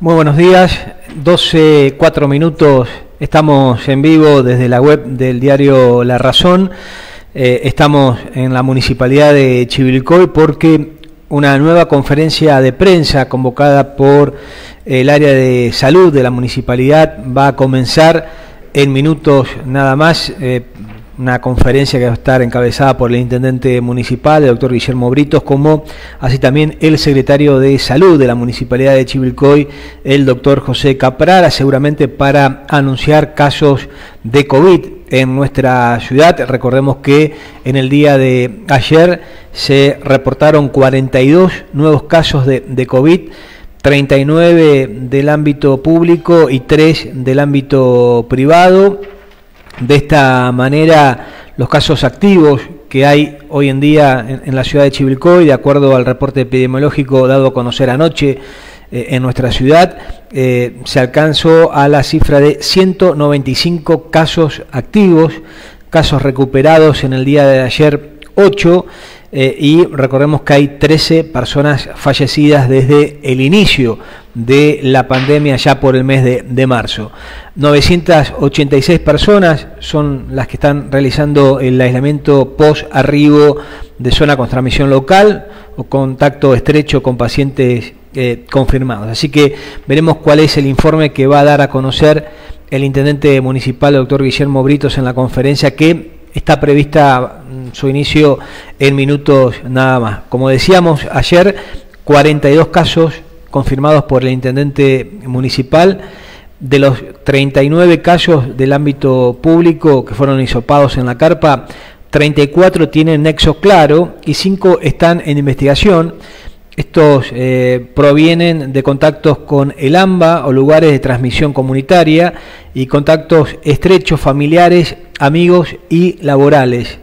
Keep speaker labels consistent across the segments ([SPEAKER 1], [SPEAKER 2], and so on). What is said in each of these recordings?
[SPEAKER 1] Muy buenos días, 12:04, estamos en vivo desde la web del diario La Razón. Estamos en la municipalidad de Chivilcoy porque una nueva conferencia de prensa convocada por el área de salud de la municipalidad va a comenzar en minutos nada más. Una conferencia que va a estar encabezada por el intendente municipal, el doctor Guillermo Britos, como así también el secretario de Salud de la Municipalidad de Chivilcoy, el doctor José Caprara, seguramente para anunciar casos de COVID en nuestra ciudad. Recordemos que en el día de ayer se reportaron 42 nuevos casos de COVID, 39 del ámbito público y 3 del ámbito privado. De esta manera, los casos activos que hay hoy en día en la ciudad de Chivilcoy, de acuerdo al reporte epidemiológico dado a conocer anoche en nuestra ciudad, se alcanzó a la cifra de 195 casos activos, casos recuperados en el día de ayer 8, y recordemos que hay 13 personas fallecidas desde el inicio de la pandemia ya por el mes de marzo. 986 personas son las que están realizando el aislamiento post-arribo de zona con transmisión local o contacto estrecho con pacientes confirmados. Así que veremos cuál es el informe que va a dar a conocer el intendente municipal, el doctor Guillermo Britos, en la conferencia que está prevista su inicio en minutos nada más. Como decíamos ayer, 42 casos confirmados por el intendente municipal. De los 39 casos del ámbito público que fueron hisopados en la carpa, 34 tienen nexo claro y 5 están en investigación. Estos provienen de contactos con el AMBA o lugares de transmisión comunitaria y contactos estrechos familiares, amigos y laborales.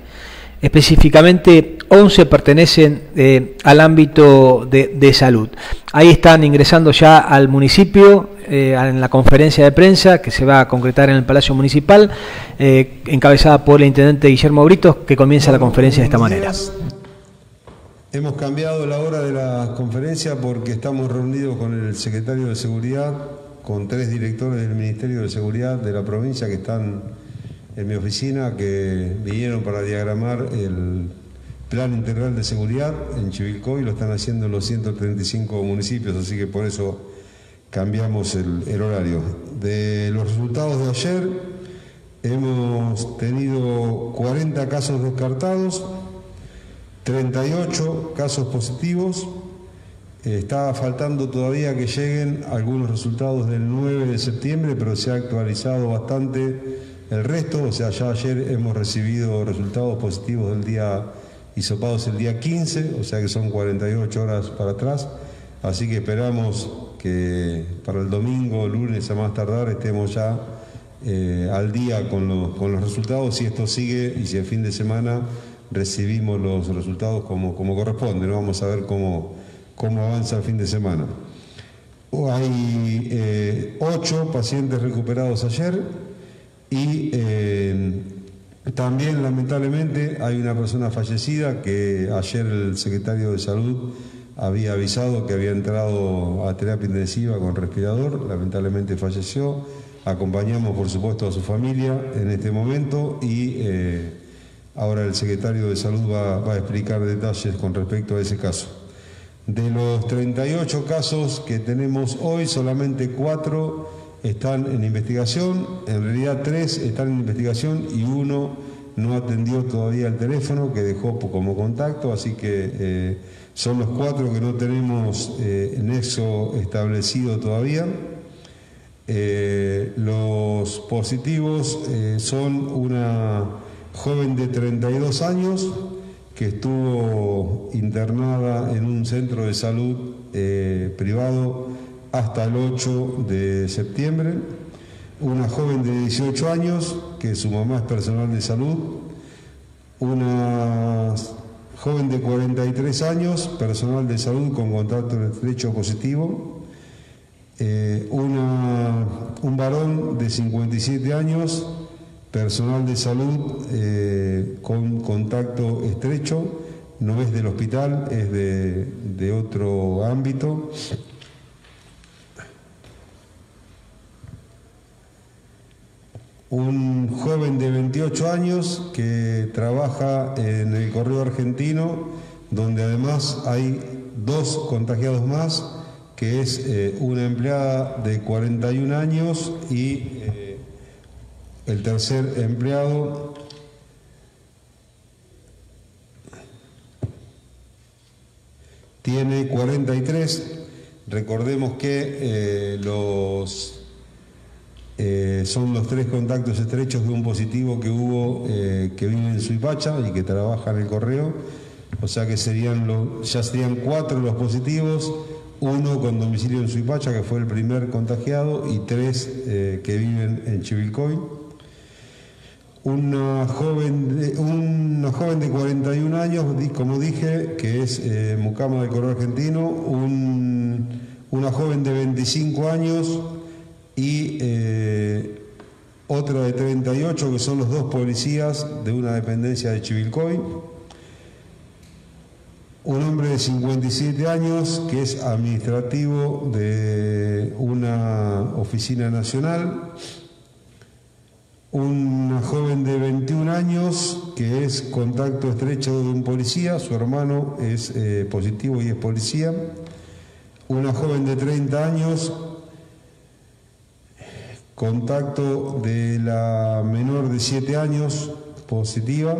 [SPEAKER 1] Específicamente 11 pertenecen al ámbito de salud. Ahí están ingresando ya al municipio en la conferencia de prensa que se va a concretar en el Palacio Municipal, encabezada por el intendente Guillermo Britos, que comienza la conferencia de esta manera.
[SPEAKER 2] Hemos cambiado la hora de la conferencia porque estamos reunidos con el secretario de Seguridad, con 3 directores del Ministerio de Seguridad de la provincia que están en mi oficina, que vinieron para diagramar el Plan Integral de Seguridad en Chivilcoy. Lo están haciendo en los 135 municipios, así que por eso cambiamos el horario. De los resultados de ayer, hemos tenido 40 casos descartados, 38 casos positivos. Está faltando todavía que lleguen algunos resultados del 9 de septiembre, pero se ha actualizado bastante el resto. O sea, ya ayer hemos recibido resultados positivos del día hisopados el día 15, o sea que son 48 horas para atrás. Así que esperamos que para el domingo, lunes a más tardar, estemos ya al día con los resultados. Si esto sigue y si el fin de semana recibimos los resultados como corresponde, ¿no? Vamos a ver cómo avanza el fin de semana. Hay 8 pacientes recuperados ayer y también lamentablemente hay una persona fallecida que ayer el secretario de Salud había avisado que había entrado a terapia intensiva con respirador. Lamentablemente falleció. Acompañamos por supuesto a su familia en este momento y ahora el secretario de Salud va a explicar detalles con respecto a ese caso. De los 38 casos que tenemos hoy, solamente 4 están en investigación. En realidad 3 están en investigación y 1 no atendió todavía el teléfono que dejó como contacto, así que son los 4 que no tenemos nexo establecido todavía. Los positivos son una joven de 32 años que estuvo internada en un centro de salud privado hasta el 8 de septiembre, una joven de 18 años que su mamá es personal de salud, una joven de 43 años, personal de salud con contacto estrecho positivo, un varón de 57 años, personal de salud con contacto estrecho, no es del hospital, es de otro ámbito. un joven de 28 años que trabaja en el Correo Argentino, donde además hay 2 contagiados más, que es una empleada de 41 años y el tercer empleado tiene 43. Recordemos que son los 3 contactos estrechos de un positivo que hubo, que vive en Suipacha y que trabaja en el correo, o sea que ya serían 4 los positivos, 1 con domicilio en Suipacha, que fue el primer contagiado, y 3 que viven en Chivilcoy. Una joven de 41 años, como dije, que es mucama del Correo Argentino, una joven de 25 años y otra de 38, que son los 2 policías de una dependencia de Chivilcoy. Un hombre de 57 años que es administrativo de una oficina nacional. Una joven de 21 años que es contacto estrecho de un policía, su hermano es positivo y es policía. Una joven de 30 años, contacto de la menor de 7 años, positiva.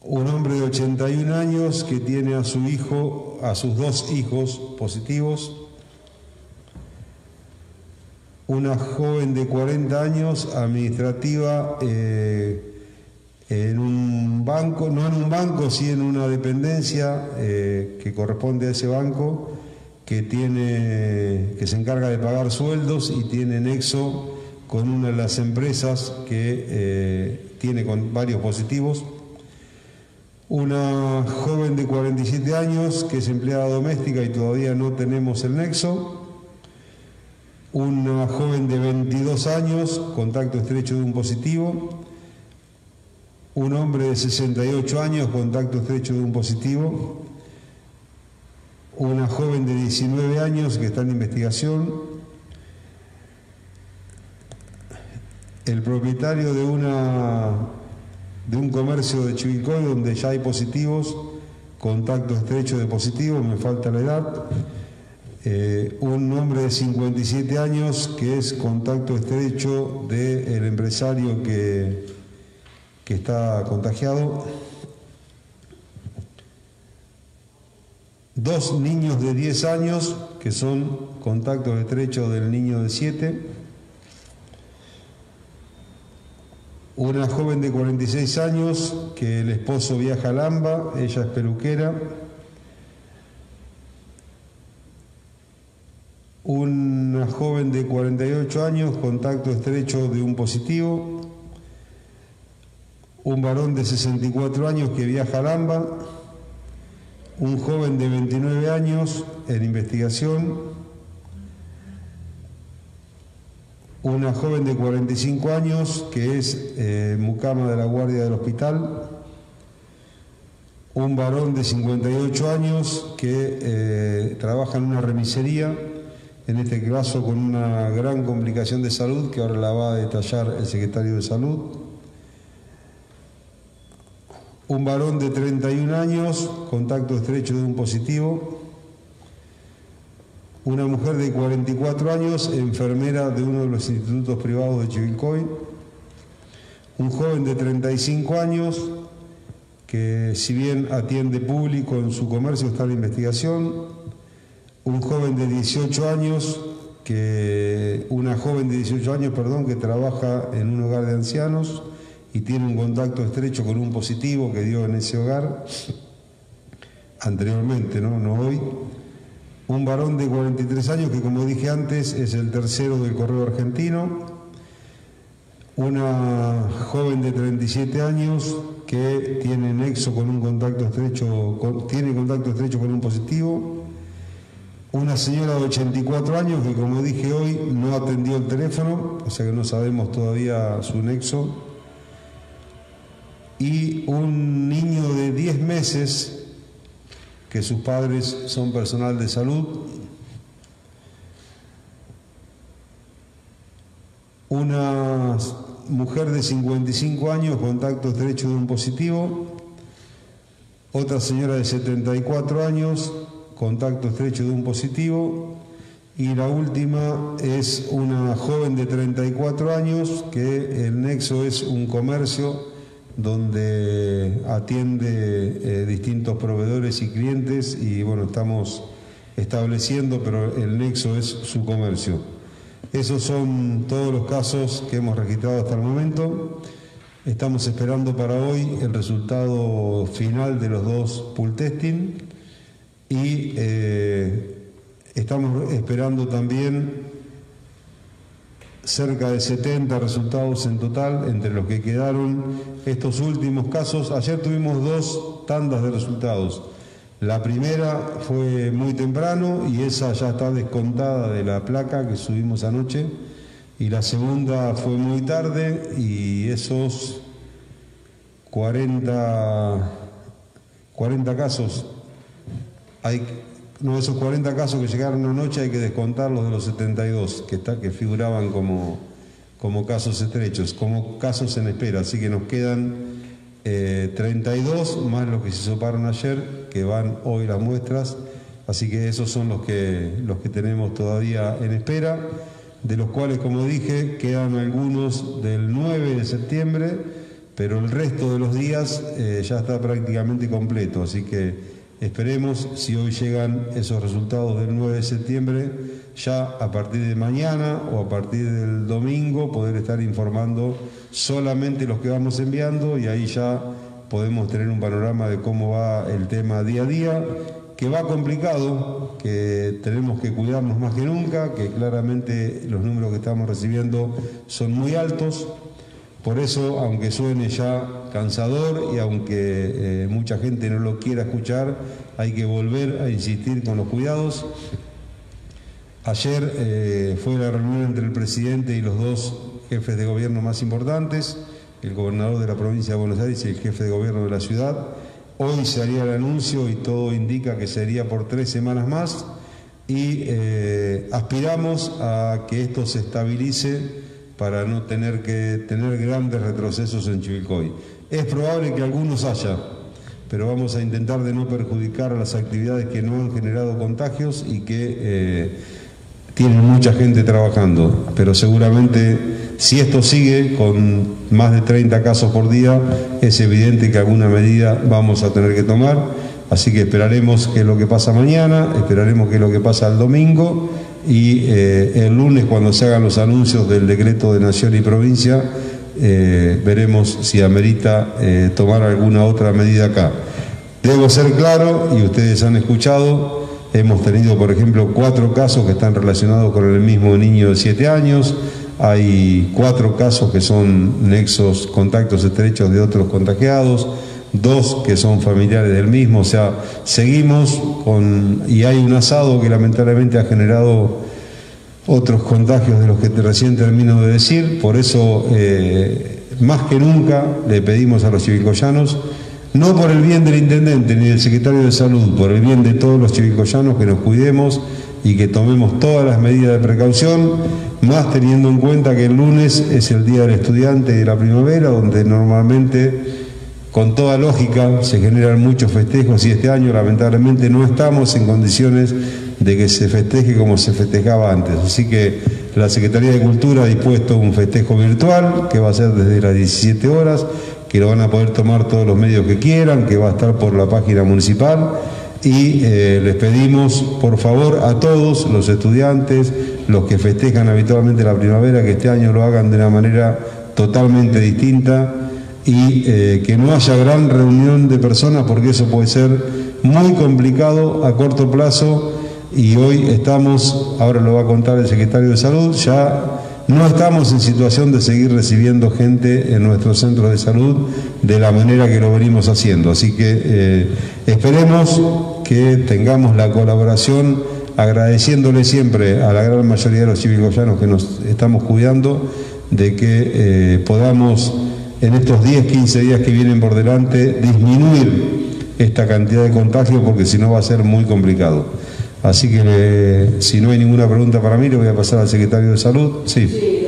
[SPEAKER 2] Un hombre de 81 años que tiene a sus 2 hijos positivos. Una joven de 40 años, administrativa en un banco, no en un banco, sí en una dependencia que corresponde a ese banco, que se encarga de pagar sueldos y tiene nexo con una de las empresas que tiene con varios positivos. Una joven de 47 años que es empleada doméstica y todavía no tenemos el nexo. Una joven de 22 años, contacto estrecho de un positivo. Un hombre de 68 años, contacto estrecho de un positivo. Una joven de 19 años que está en investigación. El propietario de un comercio de Chivilcoy donde ya hay positivos, contacto estrecho de positivo, me falta la edad. Un hombre de 57 años que es contacto estrecho del empresario que está contagiado. 2 niños de 10 años que son contactos estrechos del niño de 7. Una joven de 46 años que el esposo viaja a Lamba, ella es peluquera. Una joven de 48 años, contacto estrecho de un positivo. Un varón de 64 años que viaja a Lamba. Un joven de 29 años en investigación. Una joven de 45 años que es mucama de la guardia del hospital. Un varón de 58 años que trabaja en una remisería, en este caso con una gran complicación de salud que ahora la va a detallar el secretario de Salud. Un varón de 31 años, contacto estrecho de un positivo. Una mujer de 44 años, enfermera de uno de los institutos privados de Chivilcoy. Un joven de 35 años, que si bien atiende público en su comercio, está en investigación. Un joven de 18 años, una joven de 18 años, que trabaja en un hogar de ancianos y tiene un contacto estrecho con un positivo que dio en ese hogar anteriormente, no hoy. Un varón de 43 años que, como dije antes, es el tercero del Correo Argentino. Una joven de 37 años que tiene nexo con un contacto estrecho, tiene contacto estrecho con un positivo. Una señora de 84 años que, como dije hoy, no atendió el teléfono, o sea que no sabemos todavía su nexo. Y un niño de 10 meses que sus padres son personal de salud. Una mujer de 55 años, contacto estrecho de un positivo. Otra señora de 74 años, contacto estrecho de un positivo. Y la última es una joven de 34 años que el nexo es un comercio donde atiende distintos proveedores y clientes y bueno, estamos estableciendo, pero el nexo es su comercio. Esos son todos los casos que hemos registrado hasta el momento. Estamos esperando para hoy el resultado final de los 2 pool testing y estamos esperando también cerca de 70 resultados en total entre los que quedaron estos últimos casos. Ayer tuvimos 2 tandas de resultados. La primera fue muy temprano y esa ya está descontada de la placa que subimos anoche. Y la segunda fue muy tarde y esos 40 casos, esos 40 casos que llegaron anoche hay que descontarlos de los 72 que figuraban como casos estrechos, como casos en espera. Así que nos quedan 32 más los que se soparon ayer, que van hoy las muestras. Así que esos son los que tenemos todavía en espera, de los cuales, como dije, quedan algunos del 9 de septiembre, pero el resto de los días ya está prácticamente completo. Así que esperemos, si hoy llegan esos resultados del 9 de septiembre, ya a partir de mañana o a partir del domingo poder estar informando solamente los que vamos enviando y ahí ya podemos tener un panorama de cómo va el tema día a día, que va complicado, que tenemos que cuidarnos más que nunca, que claramente los números que estamos recibiendo son muy altos. Por eso, aunque suene ya cansador y aunque mucha gente no lo quiera escuchar, hay que volver a insistir con los cuidados. Ayer fue la reunión entre el presidente y los 2 jefes de gobierno más importantes, el gobernador de la provincia de Buenos Aires y el jefe de gobierno de la ciudad. Hoy se haría el anuncio y todo indica que sería por 3 semanas más y aspiramos a que esto se estabilice para no tener que tener grandes retrocesos en Chivilcoy. Es probable que algunos haya, pero vamos a intentar de no perjudicar a las actividades que no han generado contagios y que tienen mucha gente trabajando. Pero seguramente, si esto sigue con más de 30 casos por día, es evidente que alguna medida vamos a tener que tomar. Así que esperaremos qué es lo que pasa mañana, esperaremos qué es lo que pasa el domingo. Y el lunes, cuando se hagan los anuncios del decreto de nación y provincia, veremos si amerita tomar alguna otra medida acá. Debo ser claro, y ustedes han escuchado, hemos tenido, por ejemplo, 4 casos que están relacionados con el mismo niño de 7 años, hay 4 casos que son nexos, contactos estrechos de otros contagiados, 2 que son familiares del mismo. O sea, seguimos y hay un asado que lamentablemente ha generado otros contagios de los que recién termino de decir. Por eso, más que nunca, le pedimos a los chivilcoyanos, no por el bien del intendente ni del secretario de salud, por el bien de todos los chivilcoyanos, que nos cuidemos y que tomemos todas las medidas de precaución, más teniendo en cuenta que el lunes es el Día del Estudiante y de la Primavera, donde normalmente, con toda lógica, se generan muchos festejos y este año lamentablemente no estamos en condiciones de que se festeje como se festejaba antes. Así que la Secretaría de Cultura ha dispuesto un festejo virtual que va a ser desde las 17 horas, que lo van a poder tomar todos los medios que quieran, que va a estar por la página municipal y les pedimos por favor a todos los estudiantes, los que festejan habitualmente la primavera, que este año lo hagan de una manera totalmente distinta y que no haya gran reunión de personas, porque eso puede ser muy complicado a corto plazo. Y hoy estamos, ahora lo va a contar el secretario de Salud, ya no estamos en situación de seguir recibiendo gente en nuestros centros de salud de la manera que lo venimos haciendo. Así que esperemos que tengamos la colaboración, agradeciéndole siempre a la gran mayoría de los chivilcoyanos que nos estamos cuidando, de que podamos en estos 10, 15 días que vienen por delante disminuir esta cantidad de contagios, porque si no va a ser muy complicado. Así que si no hay ninguna pregunta para mí, le voy a pasar al secretario de Salud. Sí.
[SPEAKER 3] Sí,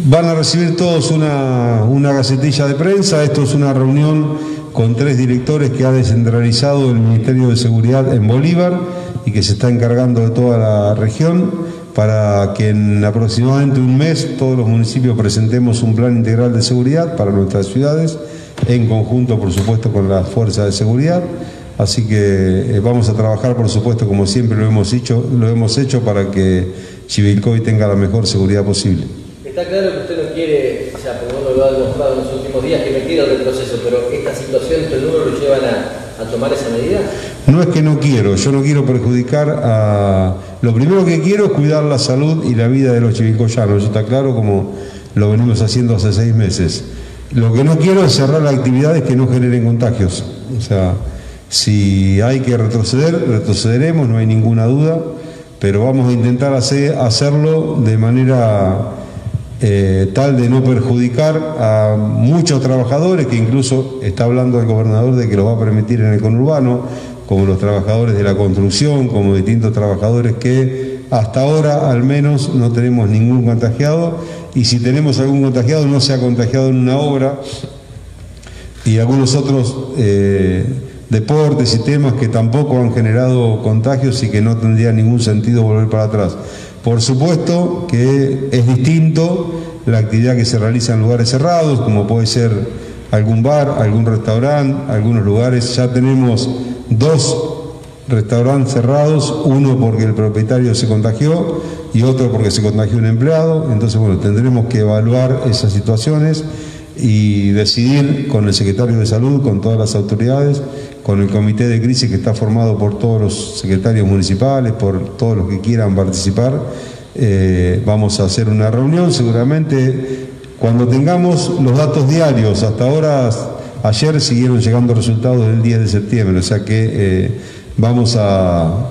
[SPEAKER 2] Van a recibir todos una gacetilla de prensa. Esto es una reunión con 3 directores que ha descentralizado el Ministerio de Seguridad en Bolívar y que se está encargando de toda la región, para que en aproximadamente un mes todos los municipios presentemos un plan integral de seguridad para nuestras ciudades, en conjunto, por supuesto, con las fuerzas de seguridad. Así que vamos a trabajar, por supuesto, como siempre lo hemos hecho para que Chivilcoy tenga la mejor seguridad posible.
[SPEAKER 3] Está claro que usted no quiere, o sea, por lo menos lo ha demostrado en los últimos días, que no quiere el retroceso, pero esta situación, estos números lo llevan a tomar esa medida.
[SPEAKER 2] No es que no quiero, yo no quiero perjudicar a... Lo primero que quiero es cuidar la salud y la vida de los chivilcoyanos, eso está claro, como lo venimos haciendo hace 6 meses. Lo que no quiero es cerrar actividades que no generen contagios. O sea, si hay que retroceder, retrocederemos, no hay ninguna duda, pero vamos a intentar hacerlo de manera tal de no perjudicar a muchos trabajadores, que incluso está hablando el gobernador de que lo va a permitir en el conurbano, como los trabajadores de la construcción, como distintos trabajadores que hasta ahora al menos no tenemos ningún contagiado, y si tenemos algún contagiado no se ha contagiado en una obra, y algunos otros deportes y temas que tampoco han generado contagios y que no tendría ningún sentido volver para atrás. Por supuesto que es distinto la actividad que se realiza en lugares cerrados, como puede ser algún bar, algún restaurante, algunos lugares. Ya tenemos 2 restaurantes cerrados, uno porque el propietario se contagió y otro porque se contagió un empleado. Entonces, bueno, tendremos que evaluar esas situaciones y decidir con el secretario de Salud, con todas las autoridades, con el comité de crisis que está formado por todos los secretarios municipales, por todos los que quieran participar. Vamos a hacer una reunión seguramente cuando tengamos los datos diarios. Hasta ahora, ayer siguieron llegando resultados del 10 de septiembre, o sea que vamos a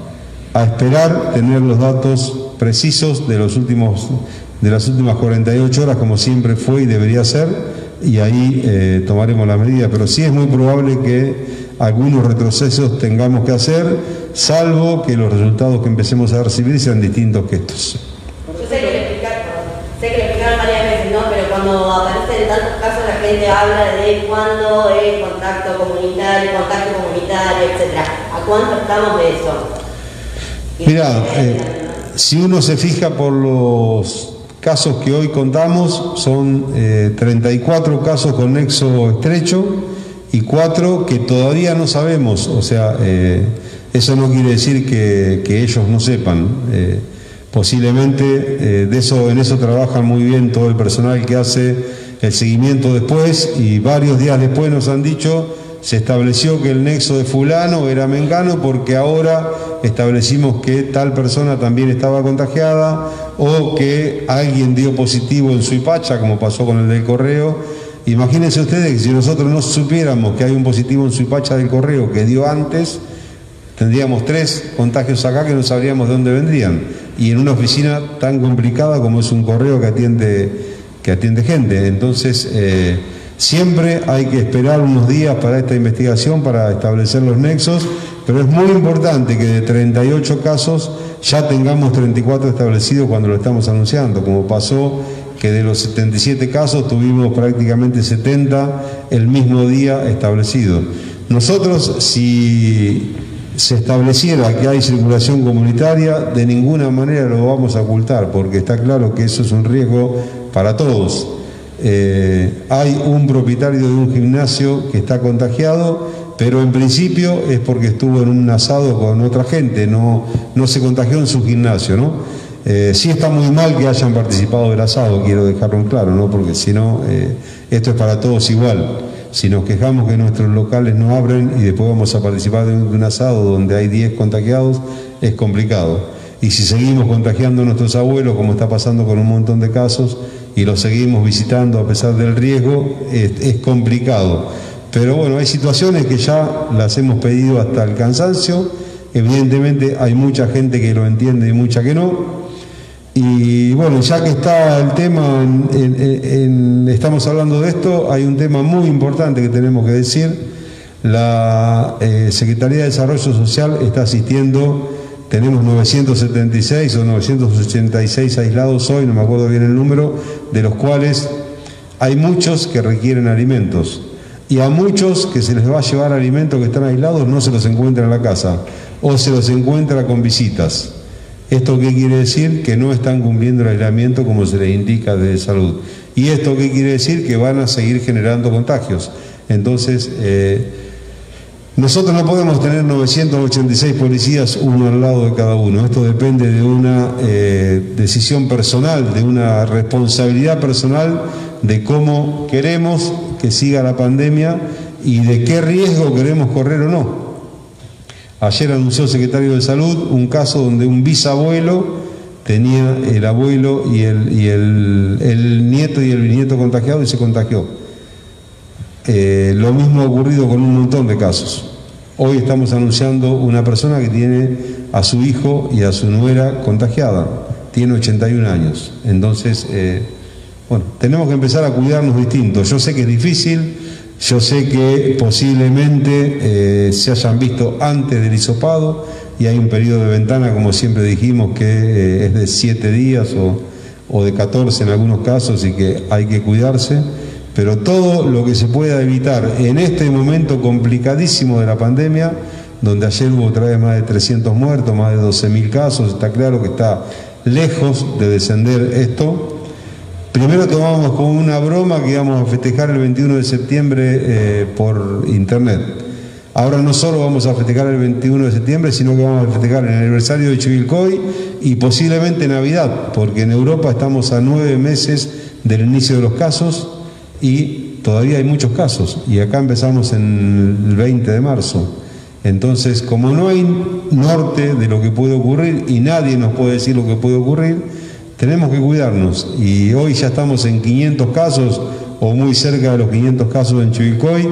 [SPEAKER 2] esperar tener los datos precisos de las últimas 48 horas, como siempre fue y debería ser, y ahí tomaremos la medida. Pero sí es muy probable que algunos retrocesos tengamos que hacer, salvo que los resultados que empecemos a recibir sean distintos que estos.
[SPEAKER 4] Yo sé que lo explicaron varias veces, ¿no? Pero cuando aparecen tantos casos la gente habla de cuándo es contacto comunitario, etc. ¿A cuánto estamos de eso?
[SPEAKER 2] Mirá, si uno se fija por los casos que hoy contamos, son 34 casos con nexo estrecho y 4 que todavía no sabemos. O sea, eso no quiere decir que ellos no sepan. Posiblemente en eso trabajan muy bien todo el personal que hace el seguimiento después, y varios días después nos han dicho: se estableció que el nexo de fulano era mengano porque ahora establecimos que tal persona también estaba contagiada, o que alguien dio positivo en Suipacha, como pasó con el del correo. Imagínense ustedes que si nosotros no supiéramos que hay un positivo en Suipacha del correo que dio antes, tendríamos 3 contagios acá que no sabríamos de dónde vendrían, y en una oficina tan complicada como es un correo que atiende gente. Entonces, siempre hay que esperar unos días para esta investigación, para establecer los nexos, pero es muy importante que de 38 casos ya tengamos 34 establecidos cuando lo estamos anunciando, como pasó que de los 77 casos tuvimos prácticamente 70 el mismo día establecidos. Nosotros, si se estableciera que hay circulación comunitaria, de ninguna manera lo vamos a ocultar, porque está claro que eso es un riesgo para todos. Hay un propietario de un gimnasio que está contagiado, pero en principio es porque estuvo en un asado con otra gente, no se contagió en su gimnasio, ¿no? Sí está muy mal que hayan participado del asado, quiero dejarlo en claro, ¿no? Porque si no, esto es para todos igual. Si nos quejamos que nuestros locales no abren y después vamos a participar de un asado donde hay 10 contagiados, es complicado. Y si seguimos contagiando a nuestros abuelos, como está pasando con un montón de casos, y los seguimos visitando a pesar del riesgo, es complicado. Pero bueno, hay situaciones que ya las hemos pedido hasta el cansancio. Evidentemente hay mucha gente que lo entiende y mucha que no. Y bueno, ya que está el tema, estamos hablando de esto, hay un tema muy importante que tenemos que decir. La Secretaría de Desarrollo Social está asistiendo tenemos 976 o 986 aislados hoy, no me acuerdo bien el número, de los cuales hay muchos que requieren alimentos. Y a muchos que se les va a llevar alimentos que están aislados no se los encuentra en la casa o se los encuentra con visitas. ¿Esto qué quiere decir? Que no están cumpliendo el aislamiento como se les indica de salud. ¿Y esto qué quiere decir? Que van a seguir generando contagios. Entonces, nosotros no podemos tener 986 policías uno al lado de cada uno. Esto depende de una decisión personal, de una responsabilidad personal de cómo queremos que siga la pandemia y de qué riesgo queremos correr o no. Ayer anunció el secretario de Salud un caso donde un bisabuelo tenía el abuelo y el nieto y el bisnieto contagiado y se contagió. Lo mismo ha ocurrido con un montón de casos. Hoy estamos anunciando una persona que tiene a su hijo y a su nuera contagiada. Tiene 81 años. Entonces, bueno, tenemos que empezar a cuidarnos distintos. Yo sé que es difícil, yo sé que posiblemente se hayan visto antes del hisopado y hay un periodo de ventana, como siempre dijimos, que es de 7 días o de 14 en algunos casos y que hay que cuidarse. Pero todo lo que se pueda evitar en este momento complicadísimo de la pandemia, donde ayer hubo otra vez más de 300 muertos, más de 12.000 casos, está claro que está lejos de descender esto. Primero tomamos como una broma que íbamos a festejar el 21 de septiembre por internet. Ahora no solo vamos a festejar el 21 de septiembre, sino que vamos a festejar el aniversario de Chivilcoy y posiblemente Navidad, porque en Europa estamos a 9 meses del inicio de los casos y todavía hay muchos casos. Y acá empezamos en el 20 de marzo. Entonces, como no hay norte de lo que puede ocurrir y nadie nos puede decir lo que puede ocurrir, tenemos que cuidarnos. Y hoy ya estamos en 500 casos o muy cerca de los 500 casos en Chivilcoy,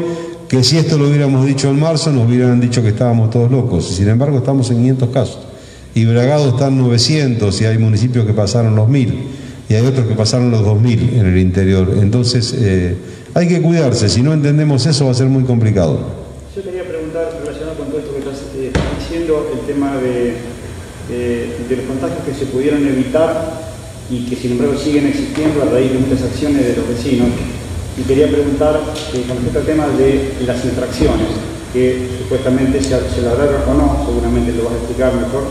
[SPEAKER 2] que si esto lo hubiéramos dicho en marzo nos hubieran dicho que estábamos todos locos. Sin embargo, estamos en 500 casos. Y Bragado están 900 y hay municipios que pasaron los 1000 y hay otros que pasaron los 2000 en el interior. Entonces, hay que cuidarse. Si no entendemos eso va a ser muy complicado.
[SPEAKER 5] Yo quería preguntar, relacionado con todo esto que estás diciendo, el tema de los contagios que se pudieron evitar y que sin embargo siguen existiendo a raíz de muchas acciones de los vecinos. Y quería preguntar con respecto al tema de las infracciones, que supuestamente se labraron o no, seguramente lo vas a explicar mejor,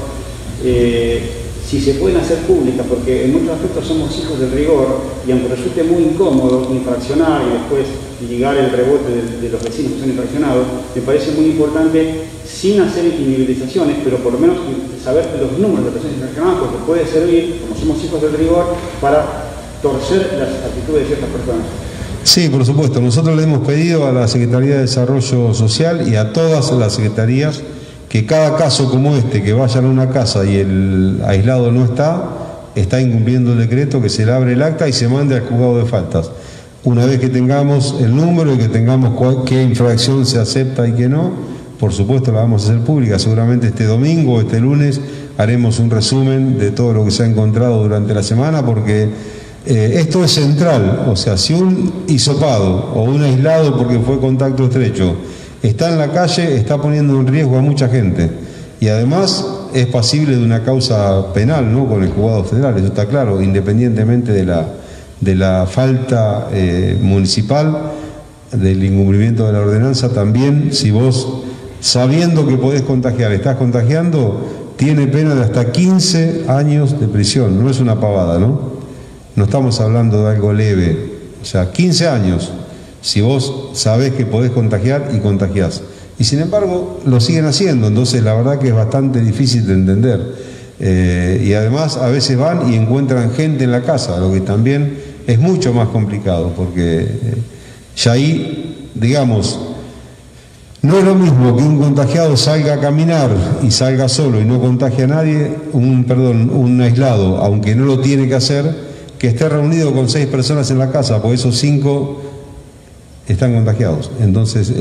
[SPEAKER 5] si se pueden hacer públicas, porque en muchos aspectos somos hijos del rigor y aunque resulte muy incómodo infraccionar y después ligar el rebote de los vecinos que son infraccionados, me parece muy importante, sin hacer individualizaciones, pero por lo menos saber los números de personas infraccionadas, porque puede servir, como somos hijos del rigor, para torcer las actitudes de ciertas personas.
[SPEAKER 2] Sí, por supuesto. Nosotros le hemos pedido a la Secretaría de Desarrollo Social y a todas las secretarías que cada caso como este, que vayan a una casa y el aislado no está incumpliendo el decreto, que se le abre el acta y se mande al juzgado de faltas. Una vez que tengamos el número y que tengamos qué infracción se acepta y qué no, por supuesto la vamos a hacer pública. Seguramente este domingo o este lunes haremos un resumen de todo lo que se ha encontrado durante la semana, porque esto es central. O sea, si un hisopado o un aislado porque fue contacto estrecho está en la calle, está poniendo en riesgo a mucha gente. Y además es pasible de una causa penal, ¿no?, con el juzgado federal, eso está claro, independientemente de la falta municipal, del incumplimiento de la ordenanza. También, si vos, sabiendo que podés contagiar, estás contagiando, tiene pena de hasta 15 años de prisión. No es una pavada, ¿no? No estamos hablando de algo leve. O sea, 15 años, si vos sabés que podés contagiar y contagiás. Y sin embargo, lo siguen haciendo. Entonces, la verdad que es bastante difícil de entender. Y además, a veces van y encuentran gente en la casa, lo que también es mucho más complicado, porque ya ahí, digamos, no es lo mismo que un contagiado salga a caminar y salga solo y no contagie a nadie, un aislado, aunque no lo tiene que hacer, que esté reunido con 6 personas en la casa, porque esos 5 están contagiados. Entonces,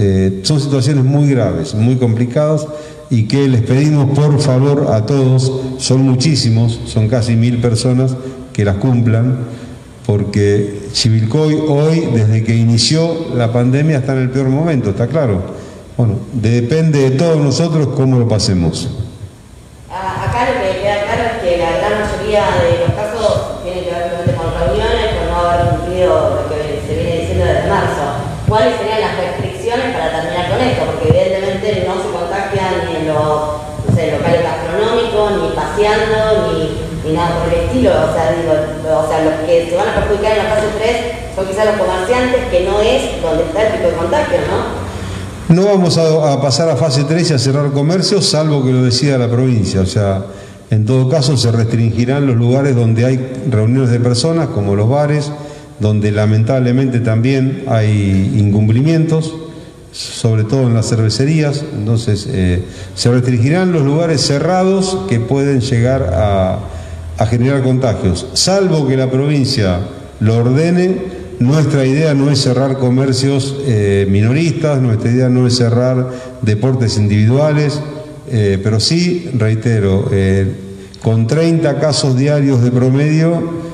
[SPEAKER 2] son situaciones muy graves, muy complicadas, y que les pedimos por favor a todos, son muchísimos, son casi 1000 personas, que las cumplan, porque Chivilcoy hoy, desde que inició la pandemia, está en el peor momento, está claro. Bueno, depende de todos nosotros cómo lo pasemos.
[SPEAKER 4] Acá mayoría de los casos tienen que ver con reuniones, por no haber cumplido lo que se viene diciendo desde marzo. ¿Cuáles serían las restricciones para terminar con esto? Porque evidentemente no se contagian ni en los locales gastronómicos, ni paseando, ni nada por el estilo. O sea, los que se van a perjudicar en la fase 3 son quizás los comerciantes, que no es donde está el pico de contagio, ¿no?
[SPEAKER 2] No vamos a pasar a fase 3 y a cerrar comercios, salvo que lo decida la provincia. O sea, en todo caso se restringirán los lugares donde hay reuniones de personas, como los bares, donde lamentablemente también hay incumplimientos, sobre todo en las cervecerías. Entonces se restringirán los lugares cerrados que pueden llegar a generar contagios, salvo que la provincia lo ordene. Nuestra idea no es cerrar comercios minoristas, nuestra idea no es cerrar deportes individuales, pero sí, reitero, con 30 casos diarios de promedio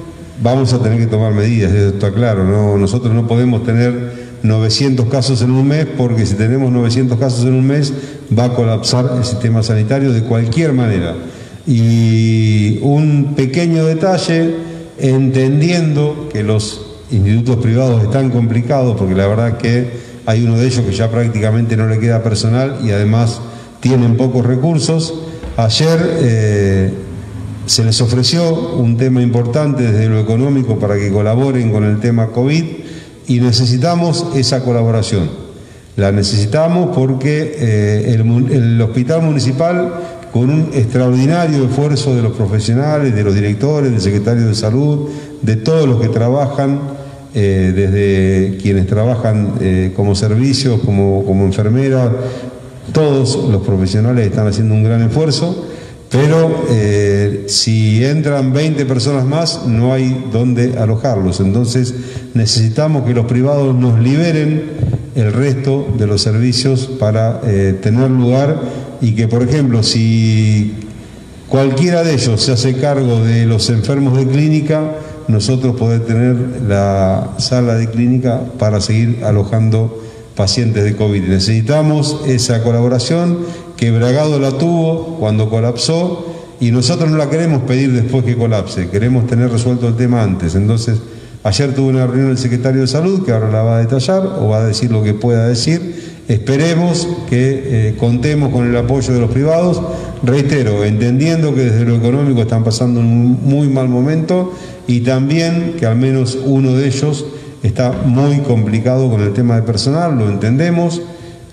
[SPEAKER 2] vamos a tener que tomar medidas, eso está claro, ¿no? Nosotros no podemos tener 900 casos en un mes, porque si tenemos 900 casos en un mes va a colapsar el sistema sanitario de cualquier manera. Y un pequeño detalle, entendiendo que los institutos privados están complicados, porque la verdad que hay uno de ellos que ya prácticamente no le queda personal y además tienen pocos recursos. Ayer se les ofreció un tema importante desde lo económico para que colaboren con el tema COVID y necesitamos esa colaboración. La necesitamos porque el hospital municipal, con un extraordinario esfuerzo de los profesionales, de los directores, del secretario de salud, de todos los que trabajan, desde quienes trabajan como servicios, como enfermeras, todos los profesionales están haciendo un gran esfuerzo, pero si entran 20 personas más no hay dónde alojarlos. Entonces necesitamos que los privados nos liberen el resto de los servicios para tener lugar, y que, por ejemplo, si cualquiera de ellos se hace cargo de los enfermos de clínica, nosotros poder tener la sala de clínica para seguir alojando pacientes de COVID. Necesitamos esa colaboración, que Bragado la tuvo cuando colapsó, y nosotros no la queremos pedir después que colapse, queremos tener resuelto el tema antes. Entonces, ayer tuve una reunión el secretario de Salud, que ahora la va a detallar o va a decir lo que pueda decir. Esperemos que contemos con el apoyo de los privados, reitero, entendiendo que desde lo económico están pasando un muy mal momento, y también que al menos uno de ellos está muy complicado con el tema de personal, lo entendemos.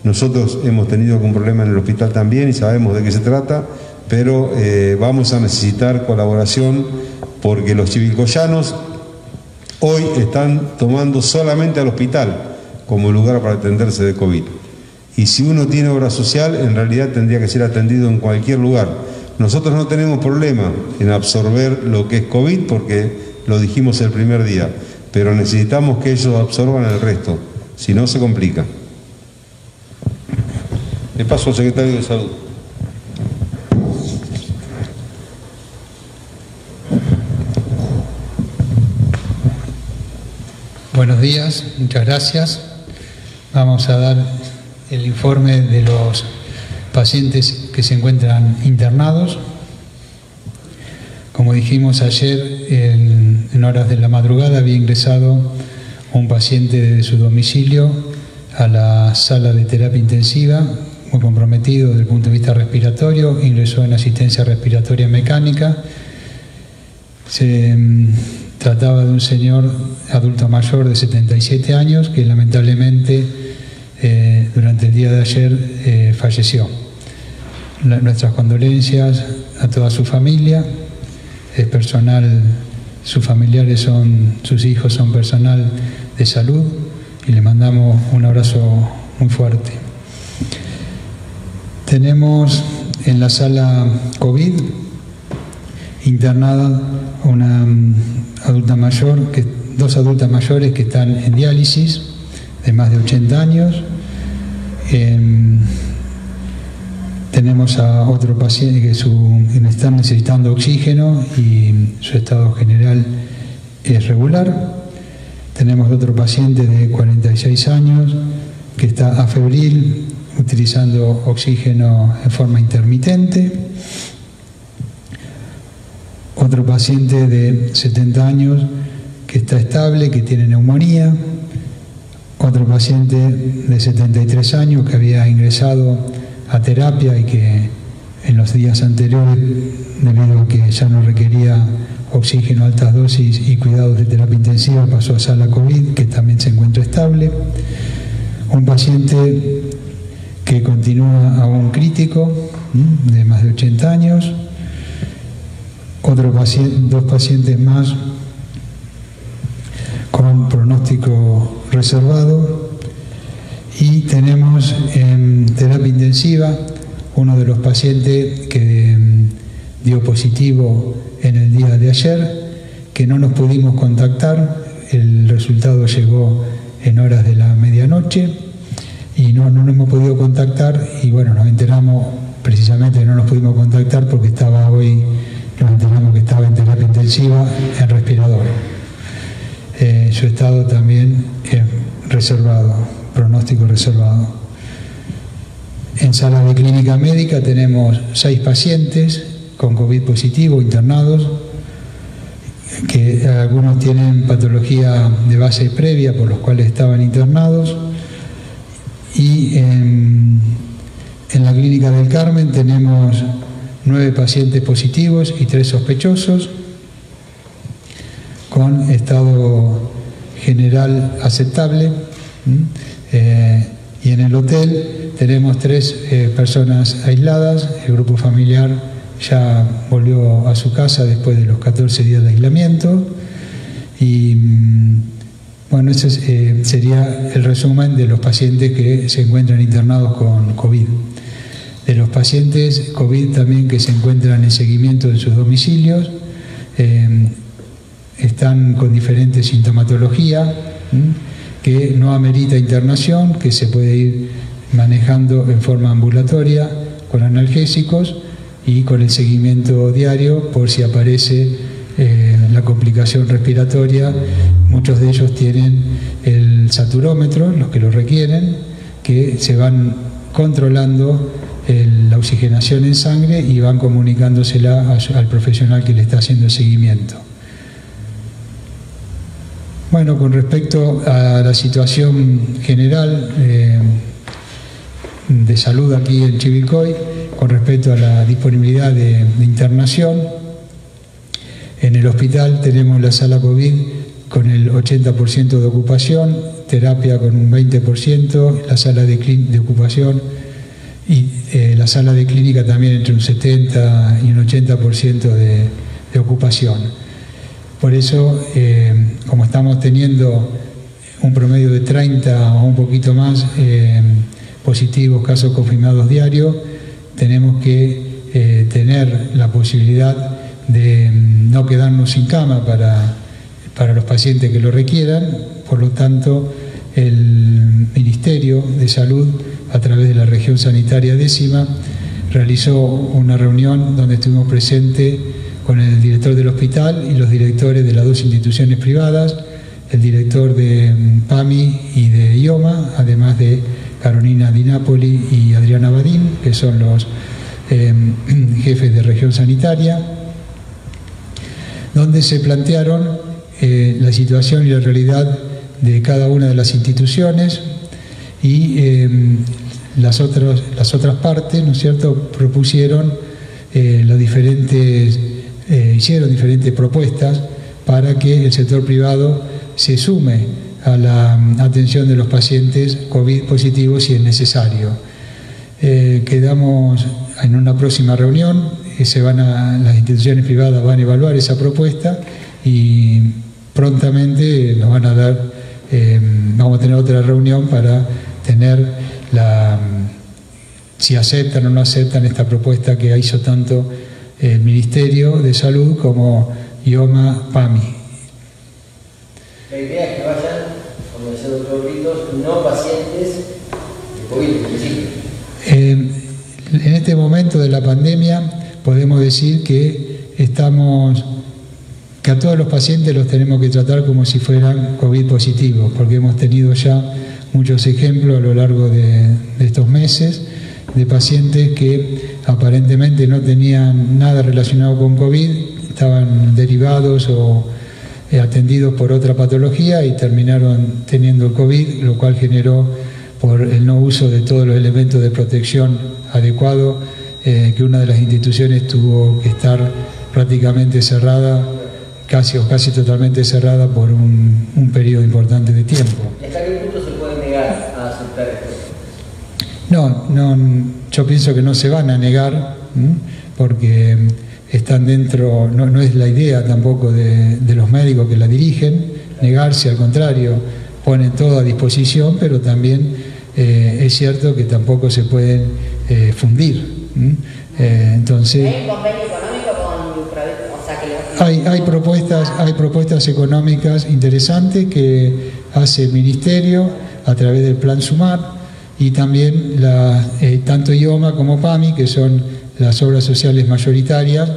[SPEAKER 2] Nosotros hemos tenido algún problema en el hospital también y sabemos de qué se trata, pero vamos a necesitar colaboración, porque los chivilcoyanos hoy están tomando solamente al hospital como lugar para atenderse de COVID. Y si uno tiene obra social, en realidad tendría que ser atendido en cualquier lugar. Nosotros no tenemos problema en absorber lo que es COVID, porque lo dijimos el primer día, pero necesitamos que ellos absorban el resto, si no se complica. Le paso al secretario de Salud.
[SPEAKER 6] Buenos días, muchas gracias. Vamos a dar el informe de los pacientes que se encuentran internados. Como dijimos ayer, en horas de la madrugada había ingresado un paciente de su domicilio a la sala de terapia intensiva, muy comprometido desde el punto de vista respiratorio, ingresó en asistencia respiratoria mecánica. Se trataba de un señor adulto mayor de 77 años que lamentablemente durante el día de ayer falleció. Nuestras condolencias a toda su familia. Es personal, sus familiares sus hijos son personal de salud, y le mandamos un abrazo muy fuerte. Tenemos en la sala COVID internada una adulta mayor, dos adultas mayores que están en diálisis, de más de 80 años. Tenemos a otro paciente que está necesitando oxígeno y su estado general es regular. Tenemos otro paciente de 46 años que está afebril, utilizando oxígeno en forma intermitente. otro paciente de 70 años que está estable, que tiene neumonía, otro paciente de 73 años que había ingresado a terapia y que en los días anteriores, debido a que ya no requería oxígeno a altas dosis y cuidados de terapia intensiva, pasó a sala COVID, que también se encuentra estable. Un paciente que continúa aún crítico, de más de 80 años. Dos pacientes más con pronóstico reservado. Y tenemos en terapia intensiva uno de los pacientes que dio positivo en el día de ayer, que no nos pudimos contactar. El resultado llegó en horas de la medianoche y no nos hemos podido contactar, y bueno, nos enteramos precisamente que no nos pudimos contactar porque nos enteramos que estaba en terapia intensiva en respirador. Su estado también es reservado, pronóstico reservado. En sala de clínica médica tenemos 6 pacientes con COVID positivo internados, que algunos tienen patología de base previa por los cuales estaban internados. Y en la clínica del Carmen tenemos 9 pacientes positivos y 3 sospechosos con estado general aceptable. Y en el hotel tenemos 3 personas aisladas. El grupo familiar ya volvió a su casa después de los 14 días de aislamiento. Y bueno, ese sería el resumen de los pacientes que se encuentran internados con COVID. De los pacientes COVID también que se encuentran en seguimiento en sus domicilios, están con diferente sintomatología, que no amerita internación, que se puede ir manejando en forma ambulatoria con analgésicos y con el seguimiento diario por si aparece la complicación respiratoria. Muchos de ellos tienen el saturómetro, los que lo requieren, que se van controlando la oxigenación en sangre y van comunicándosela al profesional que le está haciendo el seguimiento. Bueno, con respecto a la situación general de salud aquí en Chivilcoy, con respecto a la disponibilidad de internación, en el hospital tenemos la sala COVID con el 80% de ocupación, terapia con un 20%, la sala de ocupación y la sala de clínica también entre un 70 y un 80% de ocupación. Por eso, como estamos teniendo un promedio de 30 o un poquito más positivos, casos confirmados diarios, tenemos que tener la posibilidad de no quedarnos sin cama para los pacientes que lo requieran. Por lo tanto, el Ministerio de Salud, a través de la región sanitaria 10ª, realizó una reunión donde estuvimos presentes con el director del hospital y los directores de las 2 instituciones privadas, el director de PAMI y de IOMA, además de Carolina Di Napoli y Adriana Badín, que son los jefes de región sanitaria, donde se plantearon la situación y la realidad de cada una de las instituciones y las otras partes, ¿no es cierto?, propusieron hicieron diferentes propuestas para que el sector privado se sume a la atención de los pacientes COVID positivos si es necesario. Quedamos en una próxima reunión, las instituciones privadas van a evaluar esa propuesta y prontamente nos van a dar, vamos a tener otra reunión para tener si aceptan o no aceptan esta propuesta que hizo tanto el Ministerio de Salud como IOMA PAMI.
[SPEAKER 3] La idea es que vayan, como decía el doctor Britos, no pacientes de COVID específicos.
[SPEAKER 6] En este momento de la pandemia podemos decir que a todos los pacientes los tenemos que tratar como si fueran COVID positivos, porque hemos tenido ya muchos ejemplos a lo largo de estos meses de pacientes que aparentemente no tenían nada relacionado con COVID, estaban derivados o atendidos por otra patología y terminaron teniendo el COVID, lo cual generó, por el no uso de todos los elementos de protección adecuado, que una de las instituciones tuvo que estar prácticamente cerrada, casi totalmente cerrada por un periodo importante de tiempo.
[SPEAKER 3] ¿Hasta qué punto se puede negar a aceptar esto?
[SPEAKER 6] No, yo pienso que no se van a negar, porque están dentro, no es la idea tampoco de los médicos que la dirigen, negarse, al contrario, ponen todo a disposición, pero también es cierto que tampoco se pueden fundir. Entonces,
[SPEAKER 4] ¿Hay un convenio económico con
[SPEAKER 6] hay propuestas económicas interesantes que hace el Ministerio a través del Plan Sumar, y también tanto IOMA como PAMI, que son las obras sociales mayoritarias,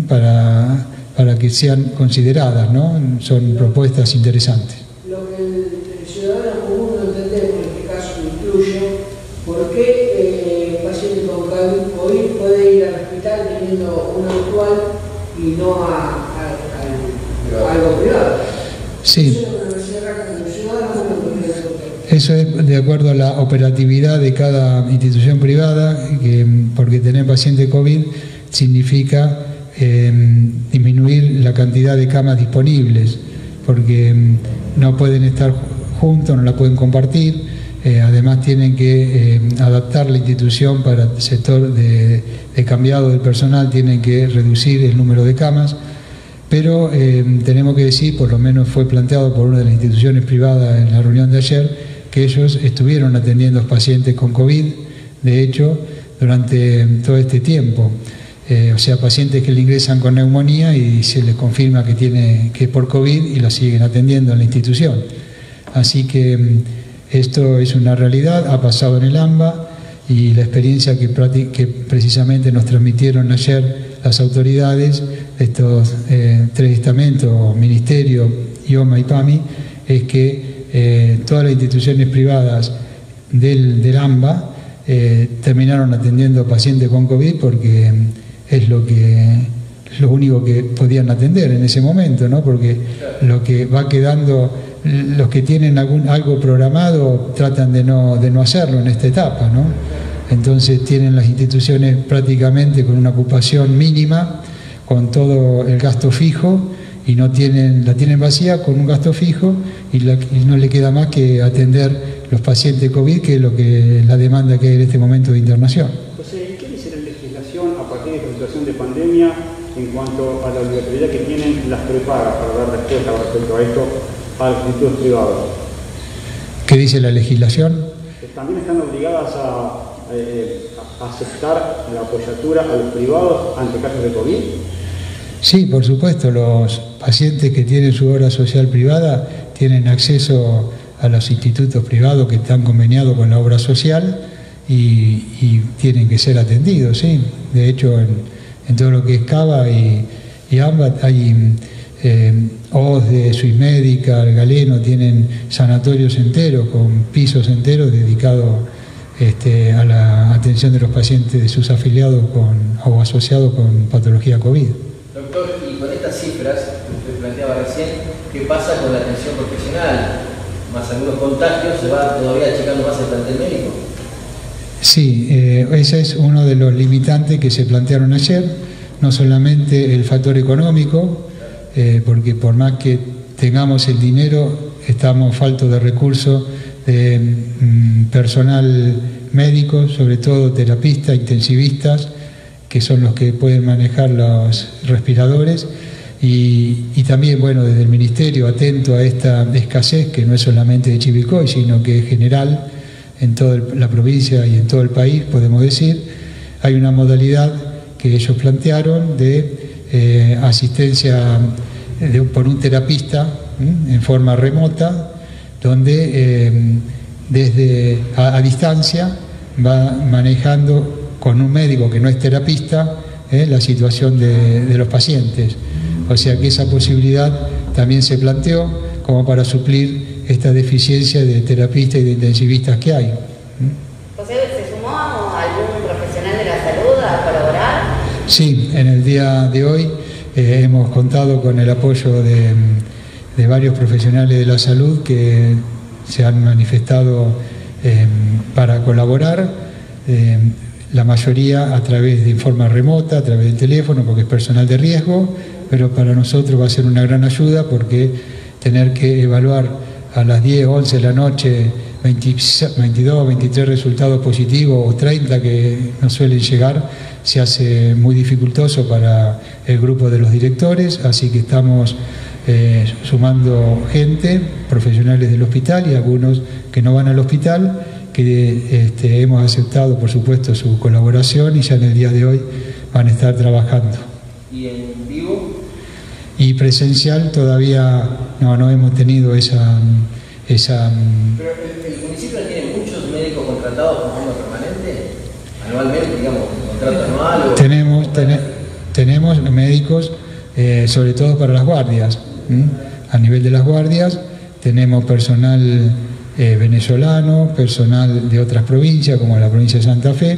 [SPEAKER 6] para que sean consideradas, ¿no? Son propuestas interesantes.
[SPEAKER 7] Lo que el ciudadano común no entendemos en este caso incluye por qué el paciente con COVID puede ir al hospital teniendo un habitual y no a algo privado.
[SPEAKER 6] Sí. Eso es de acuerdo a la operatividad de cada institución privada, porque tener paciente COVID significa disminuir la cantidad de camas disponibles, porque no pueden estar juntos, no la pueden compartir, además tienen que adaptar la institución para el sector de cambiado del personal, tienen que reducir el número de camas, pero tenemos que decir, por lo menos fue planteado por una de las instituciones privadas en la reunión de ayer, que ellos estuvieron atendiendo a pacientes con COVID, de hecho, durante todo este tiempo. O sea, pacientes que le ingresan con neumonía y se les confirma que es por COVID y lo siguen atendiendo en la institución. Así que esto es una realidad, ha pasado en el AMBA, y la experiencia que precisamente nos transmitieron ayer las autoridades de estos tres estamentos, Ministerio, IOMA y PAMI, es que todas las instituciones privadas del AMBA terminaron atendiendo pacientes con COVID porque es lo único que podían atender en ese momento, ¿no? Porque lo que va quedando, los que tienen algo programado tratan de no hacerlo en esta etapa, ¿no? Entonces tienen las instituciones prácticamente con una ocupación mínima, con todo el gasto fijo, y la tienen vacía con un gasto fijo, y no le queda más que atender los pacientes COVID, que es la demanda que hay en este momento de internación.
[SPEAKER 5] José, ¿qué dice la legislación a partir de esta situación de pandemia en cuanto a la obligatoriedad que tienen las prepagas para dar respuesta respecto a esto a los institutos privados?
[SPEAKER 6] ¿Qué dice la legislación?
[SPEAKER 5] También están obligadas a aceptar la apoyatura a los privados ante casos de COVID.
[SPEAKER 6] Sí, por supuesto, los pacientes que tienen su obra social privada tienen acceso a los institutos privados que están conveniados con la obra social y tienen que ser atendidos, sí. De hecho, en todo lo que es CABA y AMBA hay OSDE, Suizmédica, el Galeno, tienen sanatorios enteros con pisos enteros dedicados a la atención de los pacientes de sus afiliados o asociados con patología COVID.
[SPEAKER 3] Doctor, y con estas cifras que usted planteaba recién, ¿qué pasa con la atención profesional? Más algunos contagios, ¿se va todavía achicando más el plantel médico?
[SPEAKER 6] Sí, ese es uno de los limitantes que se plantearon ayer, no solamente el factor económico, porque por más que tengamos el dinero, estamos faltos de recursos de personal médico, sobre todo terapistas, intensivistas, que son los que pueden manejar los respiradores, y también, bueno, desde el Ministerio atento a esta escasez, que no es solamente de Chivilcoy, sino que es general en toda la provincia y en todo el país, podemos decir. Hay una modalidad que ellos plantearon de asistencia por un terapista en forma remota, donde desde a distancia va manejando con un médico que no es terapista la situación de los pacientes. O sea que esa posibilidad también se planteó como para suplir esta deficiencia de terapistas y de intensivistas que hay.
[SPEAKER 4] José, ¿se sumó algún profesional de la salud a colaborar?
[SPEAKER 6] Sí, en el día de hoy hemos contado con el apoyo de varios profesionales de la salud que se han manifestado para colaborar, la mayoría a través de forma remota, a través del teléfono, porque es personal de riesgo, pero para nosotros va a ser una gran ayuda porque tener que evaluar a las 10, 11 de la noche 22, 23 resultados positivos o 30 que nos suelen llegar, se hace muy dificultoso para el grupo de los directores, así que estamos sumando gente, profesionales del hospital y algunos que no van al hospital, que hemos aceptado por supuesto su colaboración y ya en el día de hoy van a estar trabajando.
[SPEAKER 3] ¿Y en vivo?
[SPEAKER 6] Y presencial todavía no hemos tenido esa...
[SPEAKER 3] Pero el municipio tiene muchos médicos contratados con forma permanente, anualmente, digamos, contrato anual.
[SPEAKER 6] Tenemos médicos, sobre todo para las guardias. A nivel de las guardias tenemos personal venezolano, personal de otras provincias, como la provincia de Santa Fe,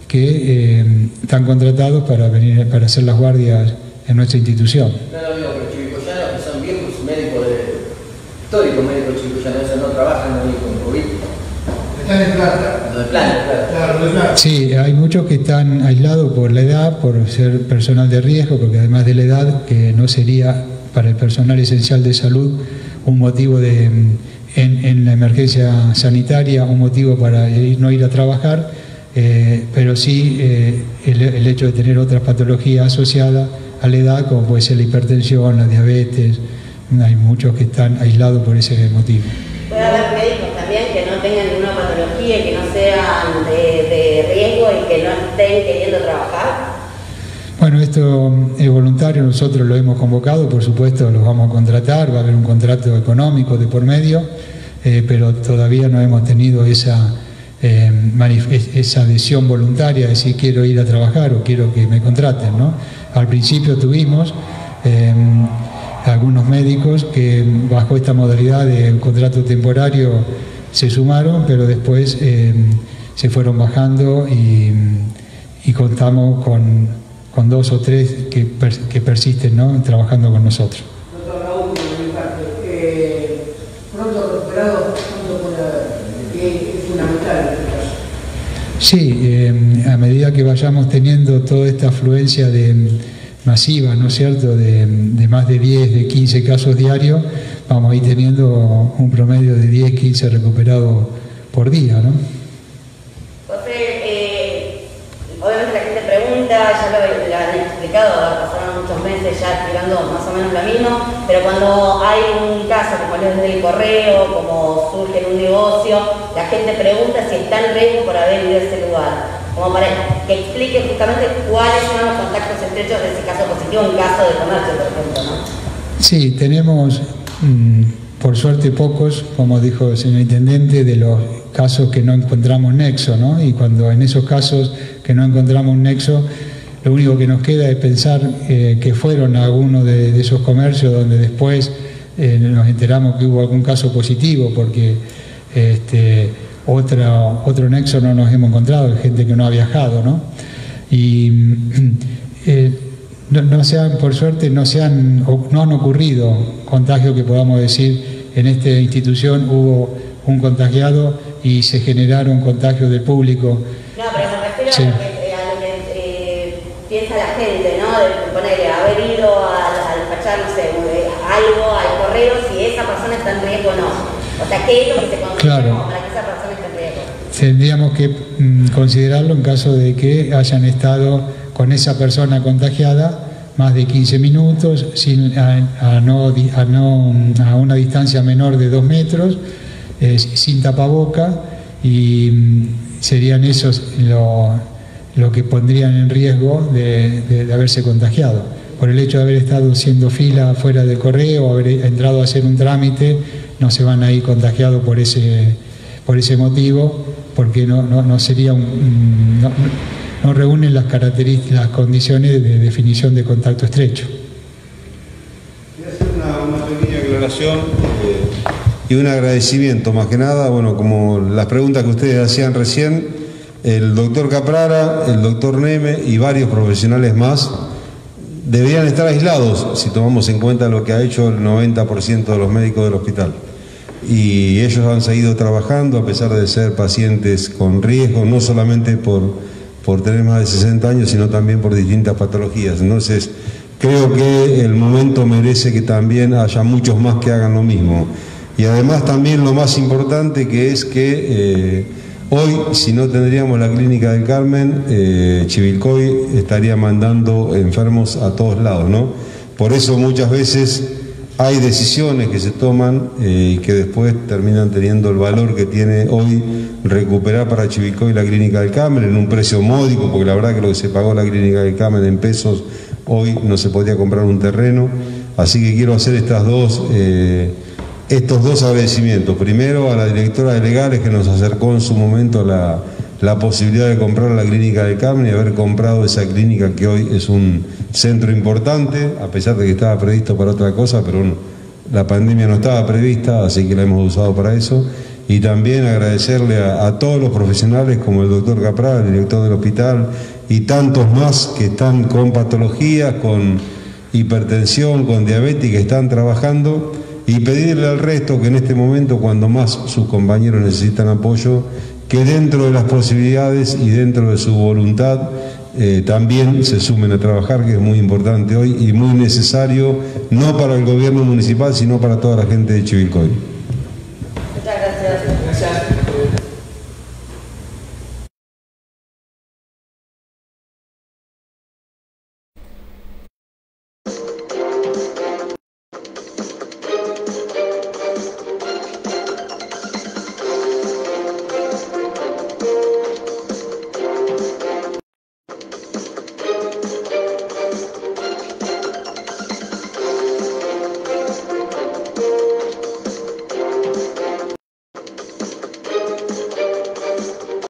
[SPEAKER 6] que están contratados para venir para hacer las guardias en nuestra institución.
[SPEAKER 3] Claro, digo, pero chivicoyanos que son viejos médicos, históricos médicos chivicoyanos, esos no trabajan hoy con COVID.
[SPEAKER 7] Están en planta.
[SPEAKER 3] Lo de planta,
[SPEAKER 7] claro. Lo de planta.
[SPEAKER 6] Sí, hay muchos que están aislados por la edad, por ser personal de riesgo, porque además de la edad, que no sería para el personal esencial de salud un motivo en la emergencia sanitaria, un motivo para no ir a trabajar, pero sí el hecho de tener otras patologías asociadas a la edad, como puede ser la hipertensión, la diabetes, hay muchos que están aislados por ese motivo.
[SPEAKER 4] Puede haber médicos también que no tengan ninguna patología, que no sean de riesgo y que no estén queriendo trabajar.
[SPEAKER 6] Bueno, esto es voluntario, nosotros lo hemos convocado, por supuesto los vamos a contratar, va a haber un contrato económico de por medio, pero todavía no hemos tenido esa adhesión voluntaria de decir quiero ir a trabajar o quiero que me contraten, ¿no? Al principio tuvimos algunos médicos que bajo esta modalidad de contrato temporario se sumaron, pero después se fueron bajando y contamos con 2 o 3 que persisten, ¿no?, trabajando con nosotros.
[SPEAKER 7] Doctor Raúl, pronto recuperado, que es fundamental en este caso.
[SPEAKER 6] Sí, a medida que vayamos teniendo toda esta afluencia masiva, ¿no es cierto?, de más de 10, de 15 casos diarios, vamos a ir teniendo un promedio de 10, 15 recuperados por día, ¿no?
[SPEAKER 4] José, obviamente la gente pregunta, ya lo han explicado, pasaron muchos meses ya explicando más o menos lo mismo, pero cuando hay un caso como el del correo, como surge en un negocio, la gente pregunta si está en riesgo por haber ido a ese lugar, como para que explique justamente cuáles son los contactos estrechos de ese caso positivo en caso de comercio, por ejemplo, ¿no?
[SPEAKER 6] Sí, tenemos por suerte pocos, como dijo el señor intendente, de los casos que no encontramos nexo, ¿no? Y cuando en esos casos que no encontramos nexo, lo único que nos queda es pensar que fueron a alguno de esos comercios donde después nos enteramos que hubo algún caso positivo, porque otro nexo no nos hemos encontrado, gente que no ha viajado, ¿no? Y por suerte no han ocurrido contagios que podamos decir en esta institución hubo un contagiado y se generaron contagios del público.
[SPEAKER 4] No, pero me refiero
[SPEAKER 6] sí.
[SPEAKER 4] a lo que piensa la gente, ¿no? De ponerle, haber ido a despachar, no sé, algo al correo, si esa persona está en riesgo o no. O sea, ¿qué es lo que se considera como para que esa persona esté en riesgo?
[SPEAKER 6] Tendríamos que considerarlo en caso de que hayan estado con esa persona contagiada más de 15 minutos, a una distancia menor de 2 metros, sin tapaboca, y serían esos lo que pondrían en riesgo de haberse contagiado. Por el hecho de haber estado haciendo fila fuera del correo, haber entrado a hacer un trámite, no se van a ir contagiados por ese motivo, porque no sería no reúnen las características, las condiciones de definición de contacto estrecho.
[SPEAKER 2] Voy a hacer una pequeña aclaración y un agradecimiento, más que nada, bueno, como las preguntas que ustedes hacían recién, el doctor Caprara, el doctor Neme y varios profesionales más deberían estar aislados si tomamos en cuenta lo que ha hecho el 90% de los médicos del hospital. Y ellos han seguido trabajando a pesar de ser pacientes con riesgo, no solamente por tener más de 60 años, sino también por distintas patologías. Entonces, creo que el momento merece que también haya muchos más que hagan lo mismo. Y además también lo más importante que es que hoy, si no tendríamos la Clínica del Carmen, Chivilcoy estaría mandando enfermos a todos lados, ¿no? Por eso muchas veces hay decisiones que se toman y que después terminan teniendo el valor que tiene hoy recuperar para Chivilcoy la Clínica del Carmen en un precio módico, porque la verdad que lo que se pagó la Clínica del Carmen en pesos, hoy no se podía comprar un terreno. Así que quiero hacer estos dos agradecimientos. Primero a la directora de Legales, que nos acercó en su momento la posibilidad de comprar la Clínica del Carmen y haber comprado esa clínica que hoy es un centro importante, a pesar de que estaba previsto para otra cosa, pero bueno, la pandemia no estaba prevista, así que la hemos usado para eso. Y también agradecerle a todos los profesionales, como el doctor Capral, el director del hospital, y tantos más que están con patologías, con hipertensión, con diabetes, que están trabajando, y pedirle al resto que en este momento, cuando más sus compañeros necesitan apoyo, que dentro de las posibilidades y dentro de su voluntad también se sumen a trabajar, que es muy importante hoy y muy necesario, no para el gobierno municipal, sino para toda la gente de Chivilcoy.